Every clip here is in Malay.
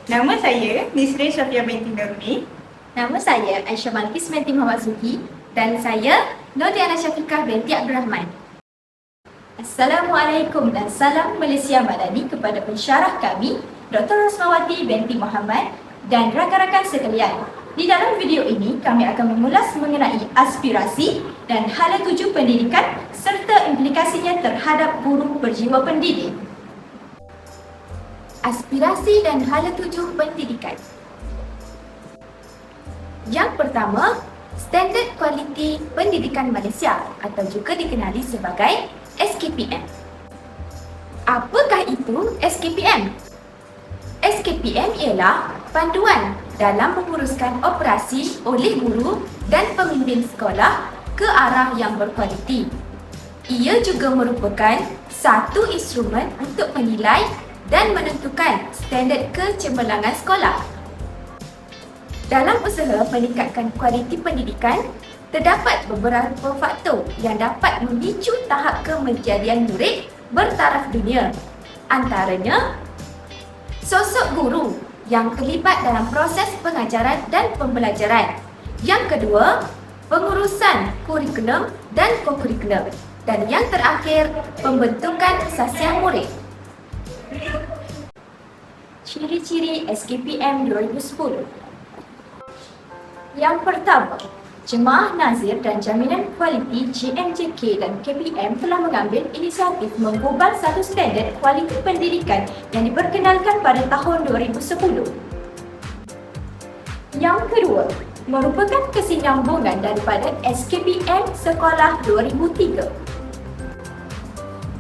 Nama saya Nisrin Syafia binti Daruni. Nama saya Aisyah Malkis binti Muhammad Zuki dan saya Nurdiana Syafiqah binti Abdul Rahman. Assalamualaikum dan salam Malaysia Madani kepada pensyarah kami Dr. Rosmawati binti Muhammad dan rakan-rakan sekalian. Di dalam video ini kami akan mengulas mengenai aspirasi dan hala tuju pendidikan serta implikasinya terhadap guru berjiwa pendidik. Aspirasi dan hala tuju pendidikan. Yang pertama, Standard Kualiti Pendidikan Malaysia atau juga dikenali sebagai SKPM. Apakah itu SKPM? SKPM ialah panduan dalam menguruskan operasi oleh guru dan pemimpin sekolah ke arah yang berkualiti. Ia juga merupakan satu instrumen untuk menilai dan menentukan standard kecemerlangan sekolah. Dalam usaha meningkatkan kualiti pendidikan, terdapat beberapa faktor yang dapat memicu tahap kemejadian murid bertaraf dunia. Antaranya, sosok guru yang terlibat dalam proses pengajaran dan pembelajaran. Yang kedua, pengurusan kurikulum dan kokurikulum. Dan yang terakhir, pembentukan sasiah murid. Ciri-ciri SKPM 2010. Yang pertama, Jemaah Nazir dan Jaminan Kualiti JMJK dan KPM telah mengambil inisiatif menggubal satu standard kualiti pendidikan yang diperkenalkan pada tahun 2010. Yang kedua, merupakan kesinambungan daripada SKPM Sekolah 2003.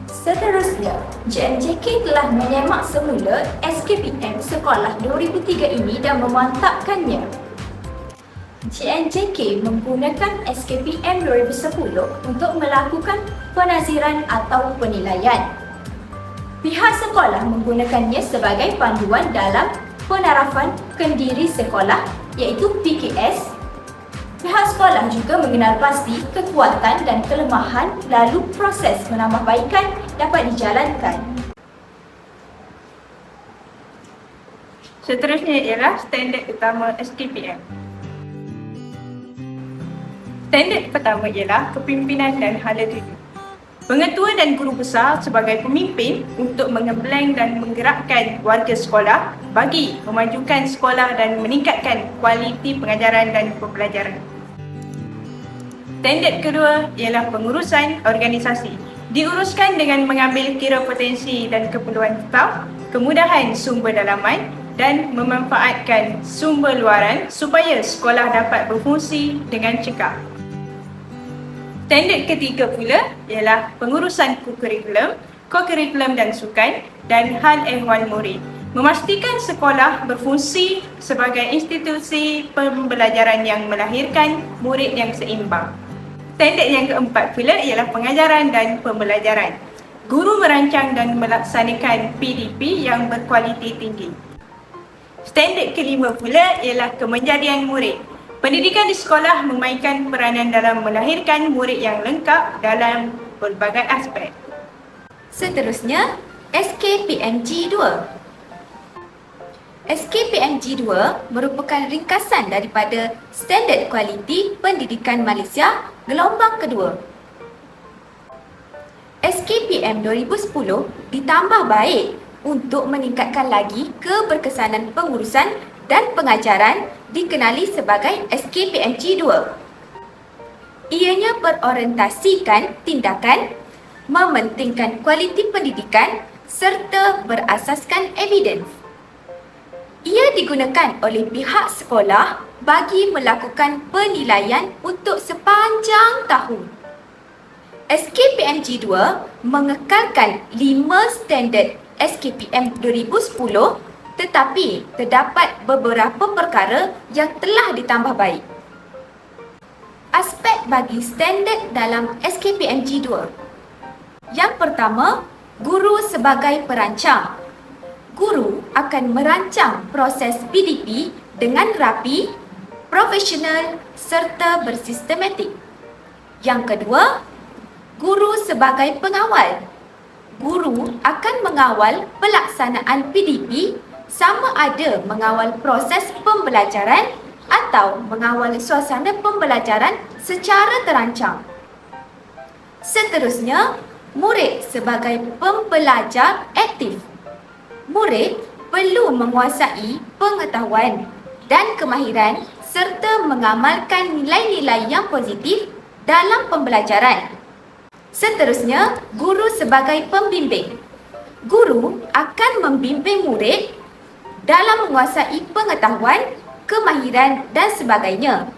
Seterusnya, JMJK telah menyemak semula SKPM Sekolah 2003 ini dan memantapkannya. JNJK menggunakan SKPM 2010 untuk melakukan penaziran atau penilaian. Pihak sekolah menggunakannya sebagai panduan dalam penarafan kendiri sekolah iaitu PKS. Pihak sekolah juga mengenal pasti kekuatan dan kelemahan lalu proses penambahbaikan dapat dijalankan. Seterusnya ialah standard utama SKPM. Standard pertama ialah kepimpinan dan hala tuju. Pengetua dan guru besar sebagai pemimpin untuk mengembleng dan menggerakkan warga sekolah bagi memajukan sekolah dan meningkatkan kualiti pengajaran dan pembelajaran. Standard kedua ialah pengurusan organisasi. Diuruskan dengan mengambil kira potensi dan keperluan staf, kemudahan sumber dalaman dan memanfaatkan sumber luaran supaya sekolah dapat berfungsi dengan cekap. Standard ketiga pula ialah pengurusan kokurikulum dan sukan dan hal ehwal murid. Memastikan sekolah berfungsi sebagai institusi pembelajaran yang melahirkan murid yang seimbang. Standard yang keempat pula ialah pengajaran dan pembelajaran. Guru merancang dan melaksanakan PDP yang berkualiti tinggi. Standard kelima pula ialah kemenjadian murid. Pendidikan di sekolah memainkan peranan dalam melahirkan murid yang lengkap dalam pelbagai aspek. Seterusnya, SKPMG 2. SKPMG 2 merupakan ringkasan daripada Standard Kualiti Pendidikan Malaysia gelombang kedua. SKPM 2010 ditambah baik untuk meningkatkan lagi keberkesanan pengurusan dan pengajaran dikenali sebagai SKPMG 2. Ianya berorientasikan tindakan, mementingkan kualiti pendidikan serta berasaskan evidens. Ia digunakan oleh pihak sekolah bagi melakukan penilaian untuk sepanjang tahun. SKPMG 2 mengekalkan 5 standard SKPM 2010 tetapi terdapat beberapa perkara yang telah ditambah baik. Aspek bagi standard dalam SKPMG 2. Yang pertama, guru sebagai perancang. Guru akan merancang proses PDP dengan rapi, profesional serta bersistematik. Yang kedua, guru sebagai pengawal. Guru akan mengawal pelaksanaan PDP sama ada mengawal proses pembelajaran atau mengawal suasana pembelajaran secara terancang. Seterusnya, murid sebagai pembelajar aktif. Murid perlu menguasai pengetahuan dan kemahiran serta mengamalkan nilai-nilai yang positif dalam pembelajaran. Seterusnya, guru sebagai pembimbing. Guru akan membimbing murid dalam menguasai pengetahuan, kemahiran dan sebagainya.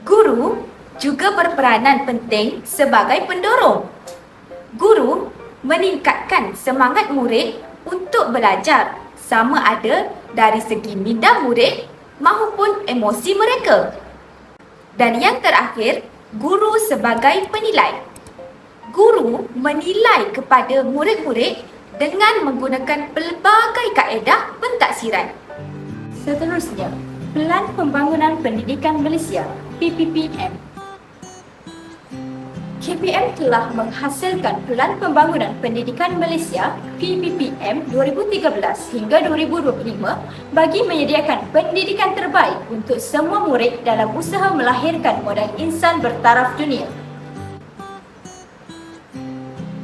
Guru juga berperanan penting sebagai pendorong. Guru meningkatkan semangat murid untuk belajar sama ada dari segi minda murid maupun emosi mereka. Dan yang terakhir, guru sebagai penilai. Guru menilai kepada murid-murid dengan menggunakan pelbagai kaedah pentaksiran. Seterusnya, Pelan Pembangunan Pendidikan Malaysia (PPPM). KPM telah menghasilkan Pelan Pembangunan Pendidikan Malaysia (PPPM) 2013 hingga 2025 bagi menyediakan pendidikan terbaik untuk semua murid dalam usaha melahirkan modal insan bertaraf dunia.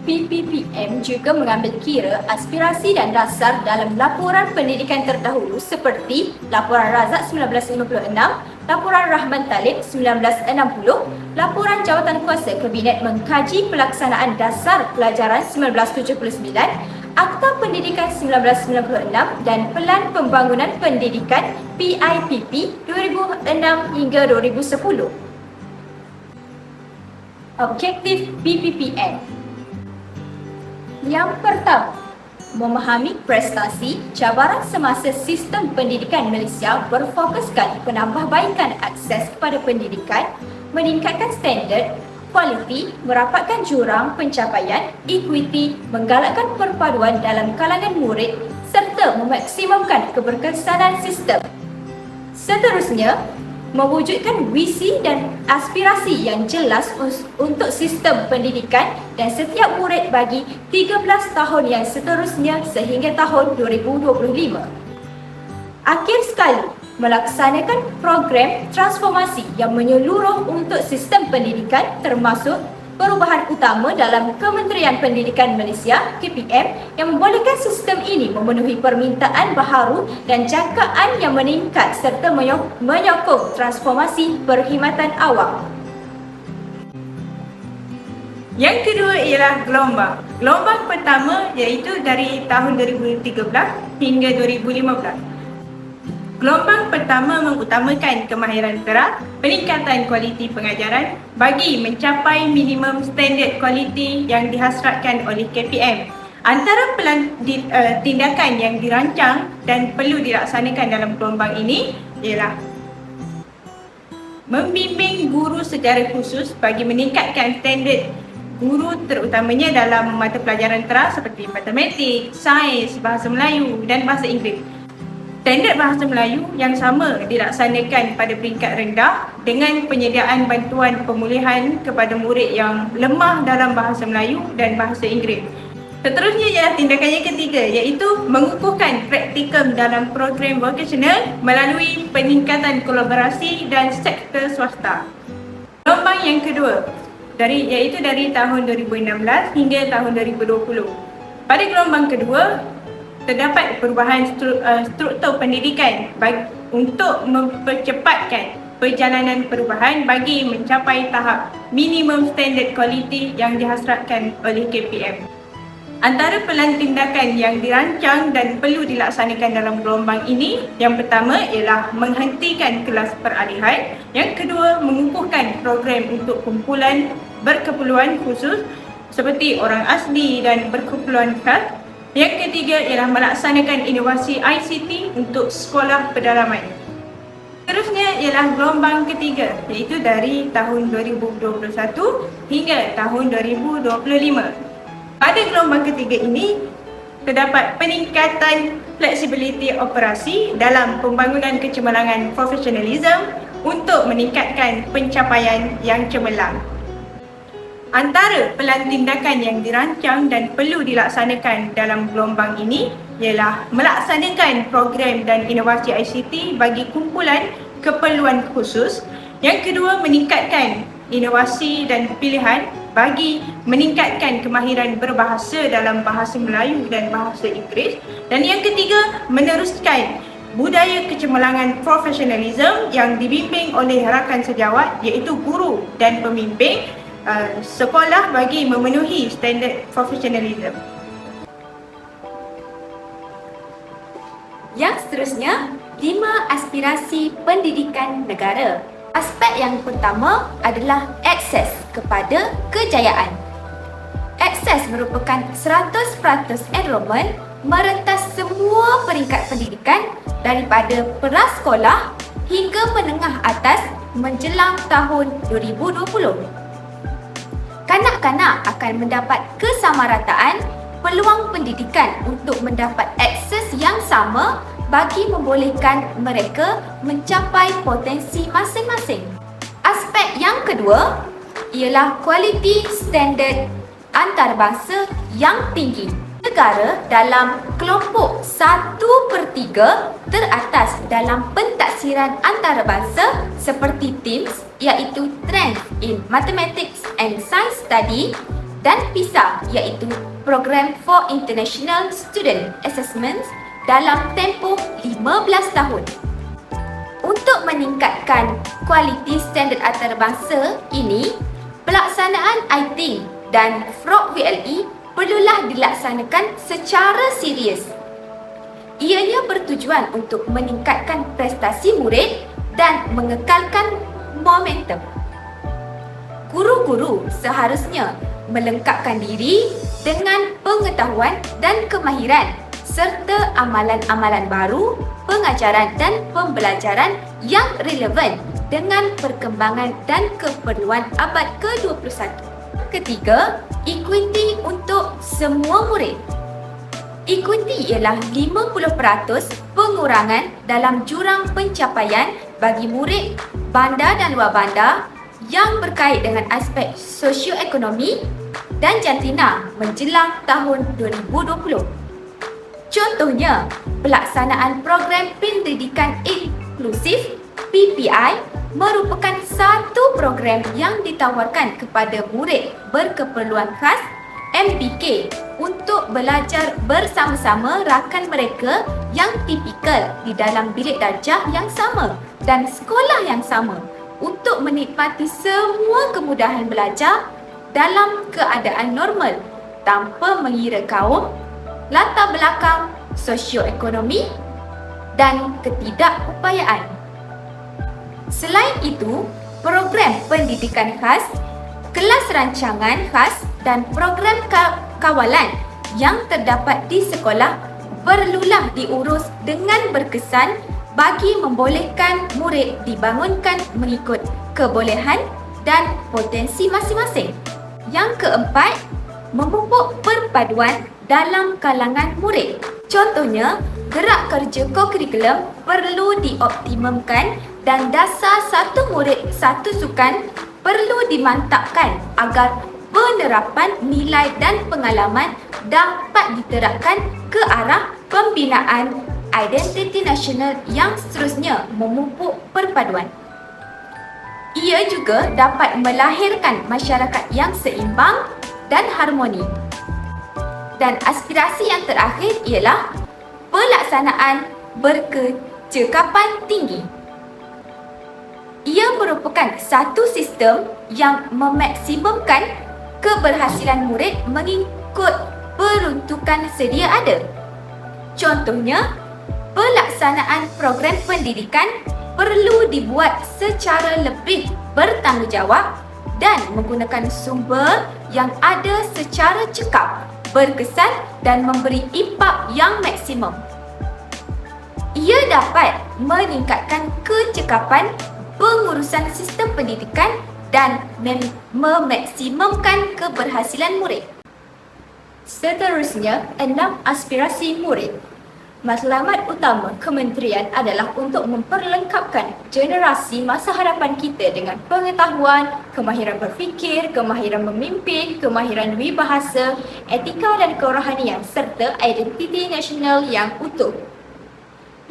PPPM juga mengambil kira aspirasi dan dasar dalam laporan pendidikan terdahulu seperti Laporan Razak 1956, Laporan Rahman Talib 1960, Laporan Jawatan Kuasa Kabinet Mengkaji Pelaksanaan Dasar Pelajaran 1979, Akta Pendidikan 1996 dan Pelan Pembangunan Pendidikan PIPP 2006 hingga 2010. Objektif PPPM. Yang pertama, memahami prestasi cabaran semasa sistem pendidikan Malaysia berfokuskan penambahbaikan akses kepada pendidikan, meningkatkan standard, kualiti, merapatkan jurang pencapaian, equity, menggalakkan perpaduan dalam kalangan murid serta memaksimumkan keberkesanan sistem. Seterusnya, mewujudkan visi dan aspirasi yang jelas untuk sistem pendidikan dan setiap murid bagi 13 tahun yang seterusnya sehingga tahun 2025. Akhir sekali, melaksanakan program transformasi yang menyeluruh untuk sistem pendidikan termasuk perubahan utama dalam Kementerian Pendidikan Malaysia (KPM) yang membolehkan sistem ini memenuhi permintaan baharu dan jangkaan yang meningkat serta menyokong transformasi perkhidmatan awam. Yang kedua ialah gelombang. Gelombang pertama iaitu dari tahun 2013 hingga 2015. Gelombang pertama mengutamakan kemahiran terang, peningkatan kualiti pengajaran bagi mencapai minimum standard kualiti yang dihasratkan oleh KPM. Antara tindakan yang dirancang dan perlu dilaksanakan dalam gelombang ini ialah membimbing guru secara khusus bagi meningkatkan standard guru terutamanya dalam mata pelajaran terang seperti matematik, sains, bahasa Melayu dan bahasa Inggeris. Standard bahasa Melayu yang sama dilaksanakan pada peringkat rendah dengan penyediaan bantuan pemulihan kepada murid yang lemah dalam bahasa Melayu dan bahasa Inggeris. Seterusnya ialah tindakan yang ketiga iaitu mengukuhkan praktikum dalam program vokasional melalui peningkatan kolaborasi dan sektor swasta. Gelombang yang kedua iaitu dari tahun 2016 hingga tahun 2020. Pada gelombang kedua, terdapat perubahan struktur pendidikan untuk mempercepatkan perjalanan perubahan bagi mencapai tahap minimum standard kualiti yang dihasratkan oleh KPM. Antara pelan tindakan yang dirancang dan perlu dilaksanakan dalam gelombang ini, yang pertama ialah menghentikan kelas peralihan, yang kedua mengukuhkan program untuk kumpulan berkeperluan khusus seperti orang asli dan berkeperluan khas. Yang ketiga ialah melaksanakan inovasi ICT untuk sekolah pedalaman. Seterusnya ialah gelombang ketiga iaitu dari tahun 2021 hingga tahun 2025. Pada gelombang ketiga ini, terdapat peningkatan fleksibiliti operasi dalam pembangunan kecemerlangan profesionalism untuk meningkatkan pencapaian yang cemerlang. Antara pelan tindakan yang dirancang dan perlu dilaksanakan dalam gelombang ini ialah melaksanakan program dan inovasi ICT bagi kumpulan keperluan khusus. Yang kedua, meningkatkan inovasi dan pilihan bagi meningkatkan kemahiran berbahasa dalam bahasa Melayu dan bahasa Inggeris. Dan yang ketiga, meneruskan budaya kecemerlangan profesionalism yang dibimbing oleh rakan sejawat iaitu guru dan pembimbing sekolah bagi memenuhi standard profesionalism. Yang seterusnya, 5 aspirasi pendidikan negara. Aspek yang pertama adalah akses kepada kejayaan. Akses merupakan 100% enrolment merentas semua peringkat pendidikan daripada prasekolah hingga menengah atas menjelang tahun 2020. Kanak-kanak akan mendapat kesamarataan peluang pendidikan untuk mendapat akses yang sama bagi membolehkan mereka mencapai potensi masing-masing. Aspek yang kedua ialah kualiti standard antarabangsa yang tinggi. Negara dalam kelompok 1/3 teratas dalam pentaksiran antarabangsa seperti TIMSS iaitu Trends in Mathematics and Science Study dan PISA iaitu Program for International Student Assessments dalam tempoh 15 tahun. Untuk meningkatkan kualiti standard antarabangsa ini, pelaksanaan ITING dan FROG VLE perlulah dilaksanakan secara serius. Ianya bertujuan untuk meningkatkan prestasi murid dan mengekalkan momentum. Guru-guru seharusnya melengkapkan diri dengan pengetahuan dan kemahiran serta amalan-amalan baru, pengajaran dan pembelajaran yang relevan dengan perkembangan dan keperluan abad ke-21. Ketiga, equity untuk semua murid. Equity ialah 50% pengurangan dalam jurang pencapaian bagi murid bandar dan luar bandar yang berkait dengan aspek sosioekonomi dan jantina menjelang tahun 2020. Contohnya, pelaksanaan program pendidikan inklusif PPI merupakan satu program yang ditawarkan kepada murid berkeperluan khas MPK untuk belajar bersama-sama rakan mereka yang tipikal di dalam bilik darjah yang sama dan sekolah yang sama untuk menikmati semua kemudahan belajar dalam keadaan normal tanpa mengira kaum, latar belakang sosioekonomi dan ketidakupayaan. Selain itu, program pendidikan khas, kelas rancangan khas dan program kawalan yang terdapat di sekolah perlulah diurus dengan berkesan bagi membolehkan murid dibangunkan mengikut kebolehan dan potensi masing-masing. Yang keempat, memupuk perpaduan dalam kalangan murid. Contohnya, gerak kerja kokurikulum perlu dioptimumkan dan dasar satu murid satu sukan perlu dimantapkan agar penerapan nilai dan pengalaman dapat diterapkan ke arah pembinaan identiti nasional yang seterusnya memupuk perpaduan. Ia juga dapat melahirkan masyarakat yang seimbang dan harmoni. Dan aspirasi yang terakhir ialah pelaksanaan berkecekapan tinggi. Ia merupakan satu sistem yang memaksimumkan keberhasilan murid mengikut peruntukan sedia ada. Contohnya, pelaksanaan program pendidikan perlu dibuat secara lebih bertanggungjawab dan menggunakan sumber yang ada secara cekap, berkesan dan memberi impak yang maksimum. Ia dapat meningkatkan kecekapan pengurusan sistem pendidikan dan memaksimumkan keberhasilan murid. Seterusnya, 6 aspirasi murid. Matlamat utama kementerian adalah untuk memperlengkapkan generasi masa hadapan kita dengan pengetahuan, kemahiran berfikir, kemahiran memimpin, kemahiran wibahasa, etika dan kerohanian serta identiti nasional yang utuh.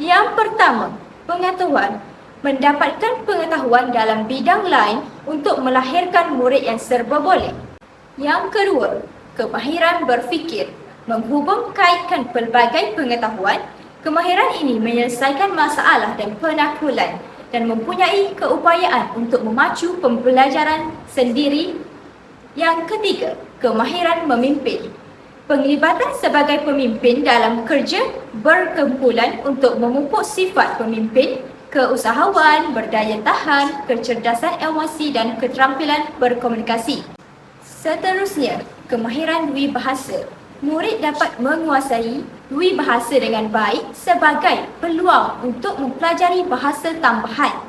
Yang pertama, pengetahuan. Mendapatkan pengetahuan dalam bidang lain untuk melahirkan murid yang serba boleh. Yang kedua, kemahiran berfikir. Menghubung kaitkan pelbagai pengetahuan, kemahiran ini menyelesaikan masalah dan penaklukan dan mempunyai keupayaan untuk memacu pembelajaran sendiri. Yang ketiga, kemahiran memimpin. Penglibatan sebagai pemimpin dalam kerja berkumpulan untuk memupuk sifat pemimpin, keusahawan, berdaya tahan, kecerdasan emosi dan keterampilan berkomunikasi. Seterusnya, kemahiran wibahasa. Murid dapat menguasai wibahasa dengan baik sebagai peluang untuk mempelajari bahasa tambahan.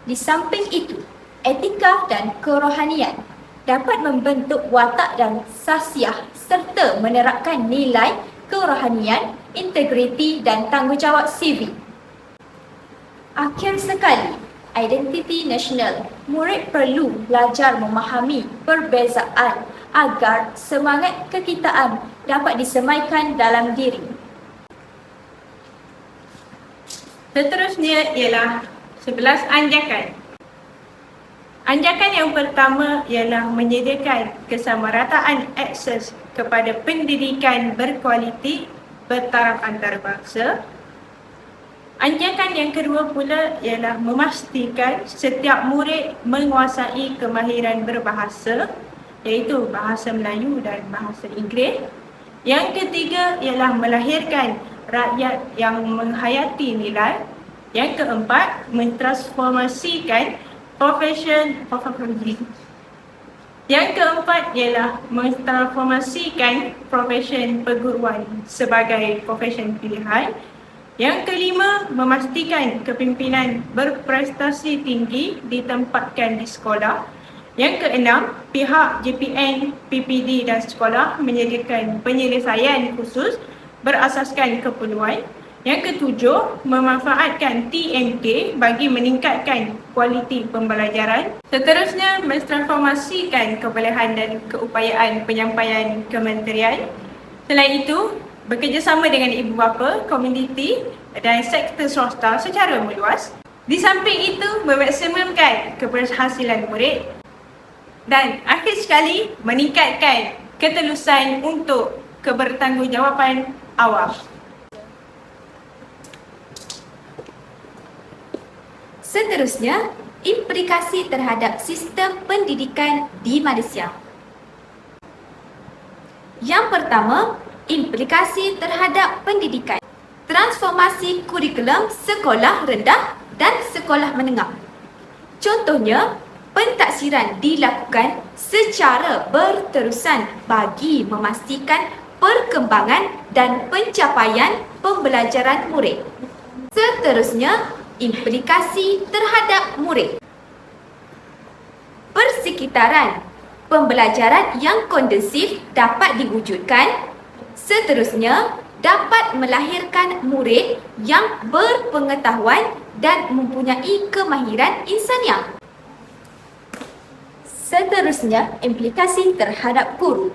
Di samping itu, etika dan kerohanian dapat membentuk watak dan sasiah serta menerapkan nilai kerohanian, integriti dan tanggungjawab sivil. Akhir sekali, identiti nasional. Murid perlu belajar memahami perbezaan agar semangat kekitaan dapat disemaikan dalam diri. Seterusnya ialah 11 anjakan. Anjakan yang pertama ialah menyediakan kesamarataan akses kepada pendidikan berkualiti bertaraf antarabangsa. Anjakan yang kedua pula ialah memastikan setiap murid menguasai kemahiran berbahasa, iaitu bahasa Melayu dan bahasa Inggeris. Yang ketiga ialah melahirkan rakyat yang menghayati nilai. Yang keempat, mentransformasikan profesi. Yang keempat ialah mentransformasikan profesi perguruan sebagai profesi pilihan. Yang kelima, memastikan kepimpinan berprestasi tinggi ditempatkan di sekolah. Yang keenam, pihak JPN, PPD dan sekolah menyediakan penyelesaian khusus berasaskan keperluan. Yang ketujuh, memanfaatkan TMK bagi meningkatkan kualiti pembelajaran. Seterusnya, mentransformasikan kebolehan dan keupayaan penyampaian kementerian. Selain itu, bekerjasama dengan ibu bapa, komuniti dan sektor swasta secara meluas. Di samping itu, memaksimumkan keberhasilan murid. Dan akhir sekali, meningkatkan ketelusan untuk kebertanggungjawaban awam. Seterusnya, implikasi terhadap sistem pendidikan di Malaysia. Yang pertama, implikasi terhadap pendidikan. Transformasi kurikulum sekolah rendah dan sekolah menengah. Contohnya, pentaksiran dilakukan secara berterusan bagi memastikan perkembangan dan pencapaian pembelajaran murid. Seterusnya, implikasi terhadap murid. Persekitaran pembelajaran yang kondusif dapat diwujudkan. Seterusnya, dapat melahirkan murid yang berpengetahuan dan mempunyai kemahiran insaniah. Seterusnya, implikasi terhadap guru.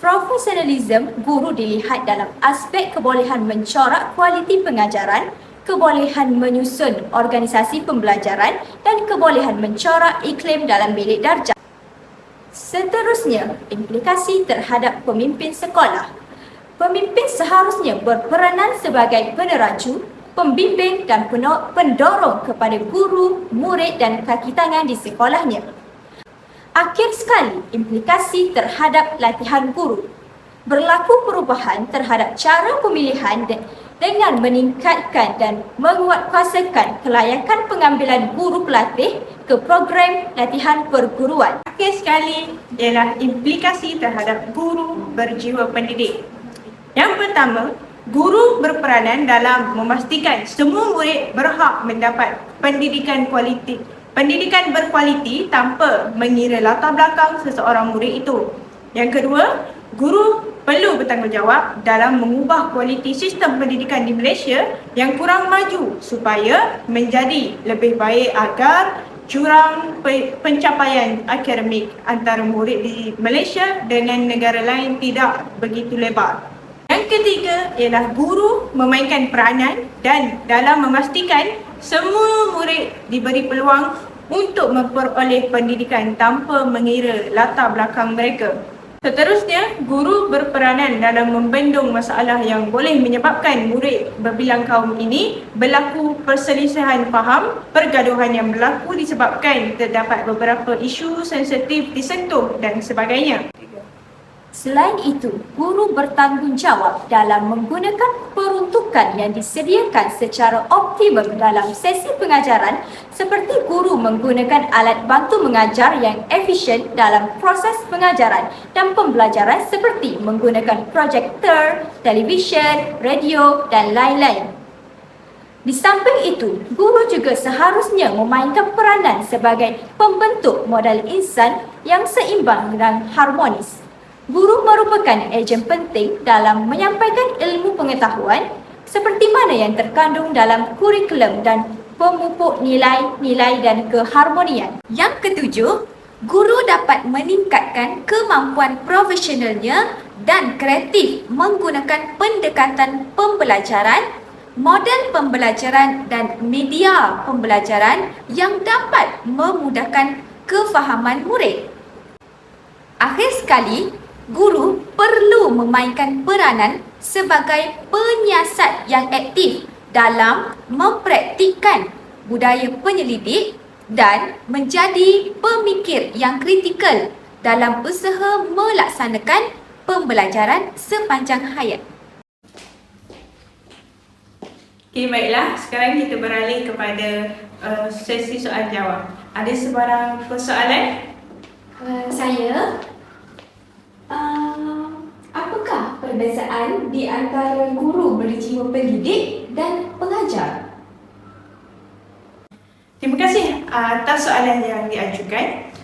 Profesionalisme guru dilihat dalam aspek kebolehan mencorak kualiti pengajaran, kebolehan menyusun organisasi pembelajaran dan kebolehan mencorak iklim dalam bilik darjah. Seterusnya, implikasi terhadap pemimpin sekolah. Pemimpin seharusnya berperanan sebagai peneraju, pembimbing dan pendorong kepada guru, murid dan kaki tangan di sekolahnya. Akhir sekali, implikasi terhadap latihan guru. Berlaku perubahan terhadap cara pemilihan dengan meningkatkan dan menguatkuasakan kelayakan pengambilan guru pelatih ke program latihan perguruan. Akhir sekali ialah implikasi terhadap guru berjiwa pendidik. Yang pertama, guru berperanan dalam memastikan semua murid berhak mendapat pendidikan berkualiti tanpa mengira latar belakang seseorang murid itu. Yang kedua, guru perlu bertanggungjawab dalam mengubah kualiti sistem pendidikan di Malaysia yang kurang maju supaya menjadi lebih baik agar jurang pencapaian akademik antara murid di Malaysia dengan negara lain tidak begitu lebar. Yang ketiga ialah guru memainkan peranan dan dalam memastikan semua murid diberi peluang untuk memperoleh pendidikan tanpa mengira latar belakang mereka. Seterusnya, guru berperanan dalam membendung masalah yang boleh menyebabkan murid berbilang kaum ini berlaku perselisihan faham, pergaduhan yang berlaku disebabkan terdapat beberapa isu sensitif disentuh dan sebagainya. Selain itu, guru bertanggungjawab dalam menggunakan peruntukan yang disediakan secara optimum dalam sesi pengajaran seperti guru menggunakan alat bantu mengajar yang efisien dalam proses pengajaran dan pembelajaran seperti menggunakan projektor, televisyen, radio dan lain-lain. Di samping itu, guru juga seharusnya memainkan peranan sebagai pembentuk modal insan yang seimbang dan harmonis. Guru merupakan ejen penting dalam menyampaikan ilmu pengetahuan seperti mana yang terkandung dalam kurikulum dan pemupuk nilai-nilai dan keharmonian. Yang ketujuh, guru dapat meningkatkan kemampuan profesionalnya dan kreatif menggunakan pendekatan pembelajaran, model pembelajaran dan media pembelajaran yang dapat memudahkan kefahaman murid. Akhir sekali, guru perlu memainkan peranan sebagai penyiasat yang aktif dalam mempraktikkan budaya penyelidik dan menjadi pemikir yang kritikal dalam usaha melaksanakan pembelajaran sepanjang hayat. Okay, baiklah. Sekarang kita beralih kepada sesi soal jawab. Ada sebarang persoalan? Apakah perbezaan di antara guru berjiwa pendidik dan pengajar? Terima kasih atas soalan yang diajukan.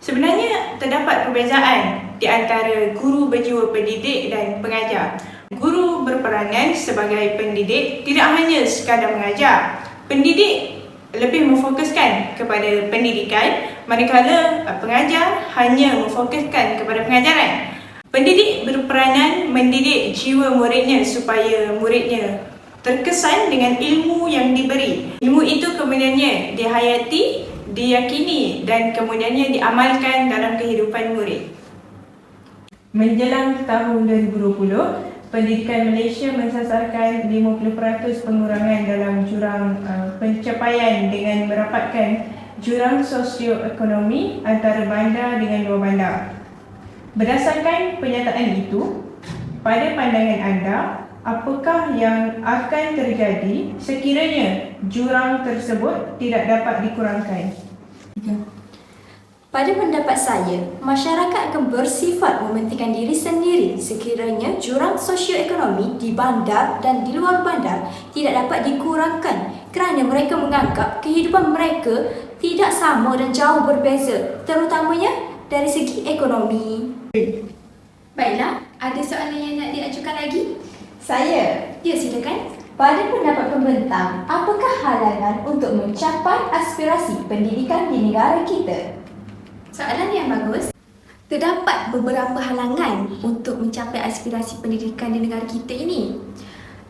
Sebenarnya terdapat perbezaan di antara guru berjiwa pendidik dan pengajar. Guru berperanan sebagai pendidik tidak hanya sekadar mengajar. Pendidik lebih memfokuskan kepada pendidikan, manakala pengajar hanya memfokuskan kepada pengajaran. Pendidik berperanan mendidik jiwa muridnya supaya muridnya terkesan dengan ilmu yang diberi. Ilmu itu kemudiannya dihayati, diyakini dan kemudiannya diamalkan dalam kehidupan murid. Menjelang tahun 2020, pendidikan Malaysia mensasarkan 50% pengurangan dalam jurang pencapaian dengan merapatkan jurang sosioekonomi antara bandar dengan luar bandar. Berdasarkan pernyataan itu, pada pandangan anda, apakah yang akan terjadi sekiranya jurang tersebut tidak dapat dikurangkan? Pada pendapat saya, masyarakat akan bersifat mementingkan diri sendiri sekiranya jurang sosioekonomi di bandar dan di luar bandar tidak dapat dikurangkan kerana mereka menganggap kehidupan mereka tidak sama dan jauh berbeza, terutamanya dari segi ekonomi. Baiklah, ada soalan yang nak diajukan lagi? Saya. Ya, silakan. Pada pendapat pembentang, apakah halangan untuk mencapai aspirasi pendidikan di negara kita? Soalan yang bagus. Terdapat beberapa halangan untuk mencapai aspirasi pendidikan di negara kita ini.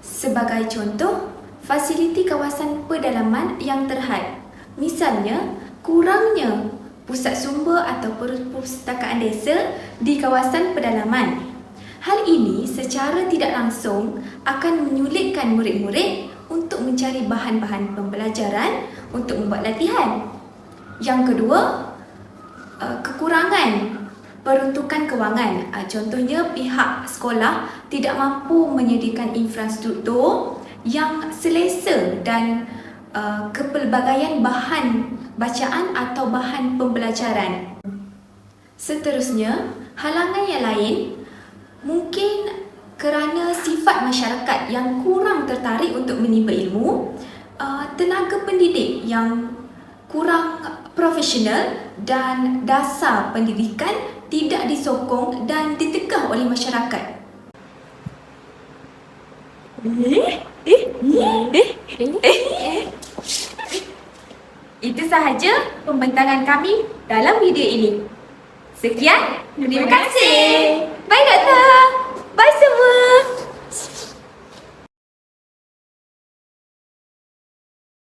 Sebagai contoh, fasiliti kawasan pedalaman yang terhad. Misalnya, kurangnya pusat sumber atau perpustakaan desa di kawasan pedalaman. Hal ini secara tidak langsung akan menyulitkan murid-murid untuk mencari bahan-bahan pembelajaran untuk membuat latihan. Yang kedua, kekurangan peruntukan kewangan. Contohnya, pihak sekolah tidak mampu menyediakan infrastruktur yang selesa dan kepelbagaian bahan bacaan atau bahan pembelajaran. Seterusnya, halangan yang lain mungkin kerana sifat masyarakat yang kurang tertarik untuk menimba ilmu, tenaga pendidik yang kurang profesional dan dasar pendidikan tidak disokong dan ditegah oleh masyarakat. Itu sahaja pembentangan kami dalam video ini. Sekian, terima kasih. Bye, Doktor.